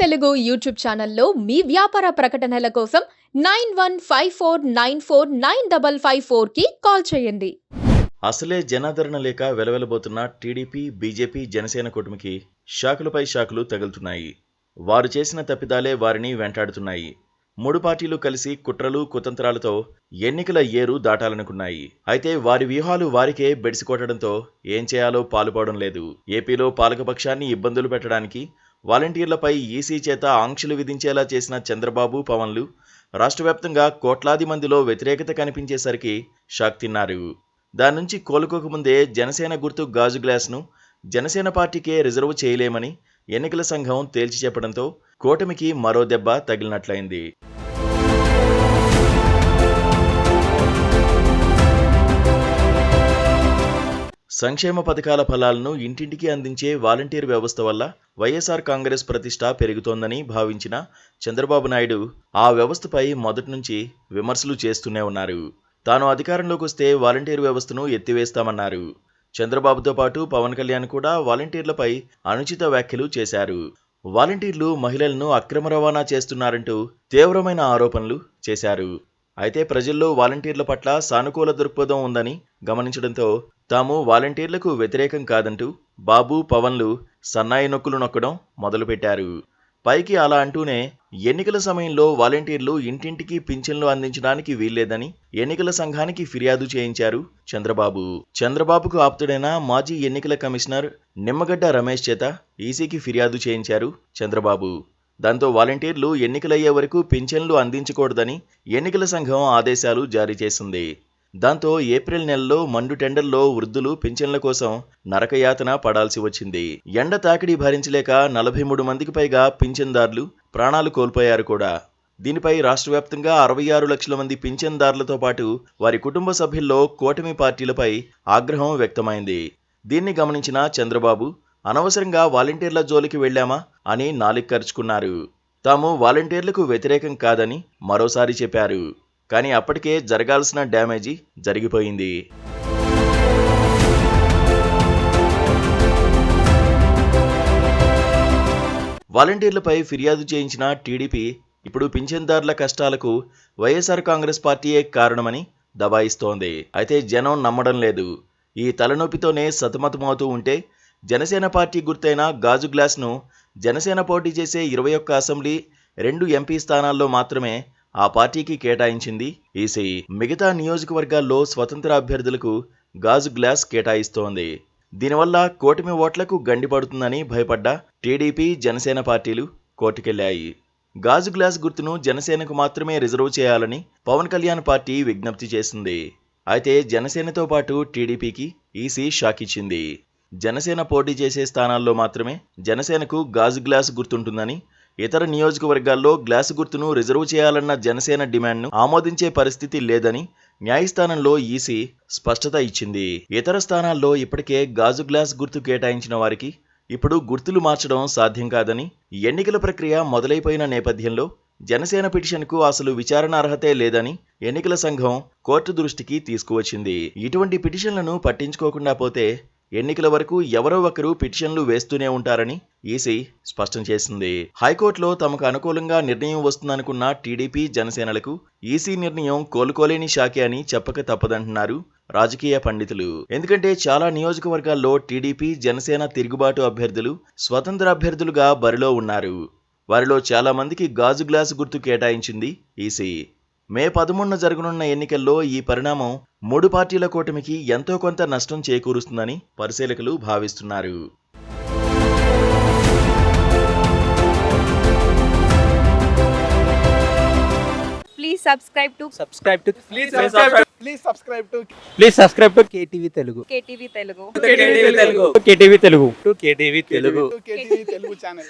Telugu YouTube ఛానల్లో మీ వ్యాపార ప్రకటనల కోసం 9154949554కి కాల్ చేయండి. అసలే జనాదరణ లేక వెలవెలబోతున్న టీడీపీ, బీజేపీ, జనసేన కూటమికి షాకులపై షాకులు తగులుతున్నాయి. వారు చేసిన తప్పిదాలే వారిని వెంటాడుతున్నాయి. మూడు పార్టీలు కలిసి కుట్రలు, కుతంత్రాలతో ఎన్నికల ఏరు దాటాలనుకున్నాయి. అయితే వారి వ్యూహాలు వారికే బెడిసికొట్టడంతో ఏం చేయాలో పాలుపోవడం లేదు. ఏపీలో పాలకపక్షాన్ని ఇబ్బందులు పెట్టడానికి వాలంటీర్లపై ఈసీ చేత ఆంక్షలు విధించేలా చేసిన చంద్రబాబు, పవన్లు రాష్ట్ర వ్యాప్తంగా కోట్లాది మందిలో వ్యతిరేకత కనిపించేసరికి షాక్ తిన్నారు. దాని నుంచి కోలుకోకముందే జనసేన గుర్తు గాజు గ్లాస్ను జనసేన పార్టీకే రిజర్వ్ చేయలేమని ఎన్నికల సంఘం తేల్చి చెప్పడంతో కూటమికి మరో దెబ్బ తగిలినట్లయింది. సంక్షేమ పథకాల ఫలాలను ఇంటింటికి అందించే వాలంటీర్ వ్యవస్థ వల్ల వైఎస్ఆర్ కాంగ్రెస్ ప్రతిష్ట పెరుగుతోందని భావించిన చంద్రబాబు నాయుడు ఆ వ్యవస్థపై మొదటి నుంచి విమర్శలు చేస్తూనే ఉన్నారు. తాను అధికారంలోకి వస్తే వాలంటీర్ వ్యవస్థను ఎత్తివేస్తామన్నారు. చంద్రబాబుతో పాటు పవన్ కళ్యాణ్ కూడా వాలంటీర్లపై అనుచిత వ్యాఖ్యలు చేశారు. వాలంటీర్లు మహిళలను అక్రమ రవాణా చేస్తున్నారంటూ తీవ్రమైన ఆరోపణలు చేశారు. అయితే ప్రజల్లో వాలంటీర్ల పట్ల సానుకూల దృక్పథం ఉందని గమనించడంతో తాము వాలంటీర్లకు వ్యతిరేకం కాదంటూ బాబు, పవన్లు సన్నాయి నొక్కులు నొక్కడం మొదలుపెట్టారు. పైకి అలా అంటూనే ఎన్నికల సమయంలో వాలంటీర్లు ఇంటింటికి పింఛన్లు అందించడానికి వీల్లేదని ఎన్నికల సంఘానికి ఫిర్యాదు చేయించారు చంద్రబాబు. చంద్రబాబుకు ఆప్తుడైన మాజీ ఎన్నికల కమిషనర్ నిమ్మగడ్డ రమేష్ చేత ఈసీకి ఫిర్యాదు చేయించారు చంద్రబాబు. దాంతో వాలంటీర్లు ఎన్నికలయ్యే వరకు పింఛన్లు అందించకూడదని ఎన్నికల సంఘం ఆదేశాలు జారీ చేసింది. దాంతో ఏప్రిల్ నెలలో మండు టెండర్లో వృద్ధులు పింఛన్ల కోసం నరకయాతన పడాల్సి వచ్చింది. ఎండ తాకిడి భరించలేక 43 మందికి పైగా పింఛన్దారులు ప్రాణాలు కోల్పోయారు కూడా. దీనిపై రాష్ట్ర వ్యాప్తంగా 66 లక్షల మంది పింఛన్దారులతో పాటు వారి కుటుంబ సభ్యుల్లో కూటమి పార్టీలపై ఆగ్రహం వ్యక్తమైంది. దీన్ని గమనించిన చంద్రబాబు అనవసరంగా వాలంటీర్ల జోలికి వెళ్లామా అని నాలిక్కర్చుకున్నారు. తాము వాలంటీర్లకు వ్యతిరేకం కాదని మరోసారి చెప్పారు. కానీ అప్పటికే జరగాల్సిన డ్యామేజీ జరిగిపోయింది. వాలంటీర్లపై ఫిర్యాదు చేయించిన టీడీపీ ఇప్పుడు పింఛన్దారుల కష్టాలకు వైఎస్ఆర్ కాంగ్రెస్ పార్టీయే కారణమని దబాయిస్తోంది. అయితే జనం నమ్మడం లేదు. ఈ తలనొప్పితోనే సతమతమవుతూ ఉంటే జనసేన పార్టీ గుర్తైన గాజు గ్లాస్ను జనసేన పోటీ చేసే 21 అసెంబ్లీ, 2 ఎంపీ స్థానాల్లో మాత్రమే ఆ పార్టీకి కేటాయించింది ఈసీ. మిగతా నియోజకవర్గాల్లో స్వతంత్ర అభ్యర్థులకు గాజు గ్లాస్ కేటాయిస్తోంది. దీనివల్ల కూటమి ఓట్లకు గండిపడుతుందని భయపడ్డ టీడీపీ, జనసేన పార్టీలు కోర్టుకెళ్లాయి. గాజు గ్లాస్ గుర్తును జనసేనకు మాత్రమే రిజర్వ్ చేయాలని పవన్ కళ్యాణ్ పార్టీ విజ్ఞప్తి చేసింది. అయితే జనసేనతో పాటు టీడీపీకి ఈసీ షాక్ ఇచ్చింది. జనసేన పోటీ చేసే స్థానాల్లో మాత్రమే జనసేనకు గాజు గ్లాస్ గుర్తుంటుందని, ఇతర నియోజకవర్గాల్లో గ్లాసు గుర్తును రిజర్వ్ చేయాలన్న జనసేన డిమాండ్ను ఆమోదించే పరిస్థితి లేదని న్యాయస్థానంలో ఈసీ స్పష్టత ఇచ్చింది. ఇతర స్థానాల్లో ఇప్పటికే గాజు గ్లాస్ గుర్తు కేటాయించిన వారికి ఇప్పుడు గుర్తులు మార్చడం సాధ్యం కాదని, ఎన్నికల ప్రక్రియ మొదలైపోయిన నేపథ్యంలో జనసేన పిటిషన్కు అసలు విచారణ అర్హతే లేదని ఎన్నికల సంఘం కోర్టు దృష్టికి తీసుకువచ్చింది. ఇటువంటి పిటిషన్లను పట్టించుకోకుండా పోతే ఎన్నికల వరకు ఎవరో ఒకరు పిటిషన్లు వేస్తూనే ఉంటారని ఈసీ స్పష్టం చేసింది. హైకోర్టులో తమకు అనుకూలంగా నిర్ణయం వస్తుందనుకున్న టీడీపీ, జనసేనలకు ఈసీ నిర్ణయం కోలుకోలేని షాకే అని చెప్పక తప్పదంటున్నారు రాజకీయ పండితులు. ఎందుకంటే చాలా నియోజకవర్గాల్లో టీడీపీ, జనసేన తిరుగుబాటు అభ్యర్థులు స్వతంత్ర అభ్యర్థులుగా బరిలో ఉన్నారు. వారిలో చాలా మందికి గాజు గ్లాసు గుర్తు కేటాయించింది ఈసీ. మే 13న జరగనున్న ఎన్నికల్లో ఈ పరిణామం మూడు పార్టీల కూటమికి ఎంతో కొంత నష్టం చేకూరుస్తుందని పరిశీలకులు భావిస్తున్నారు. Please subscribe to KTV Telugu. KTV Telugu. KTV Telugu. KTV Telugu. KTV Telugu channel.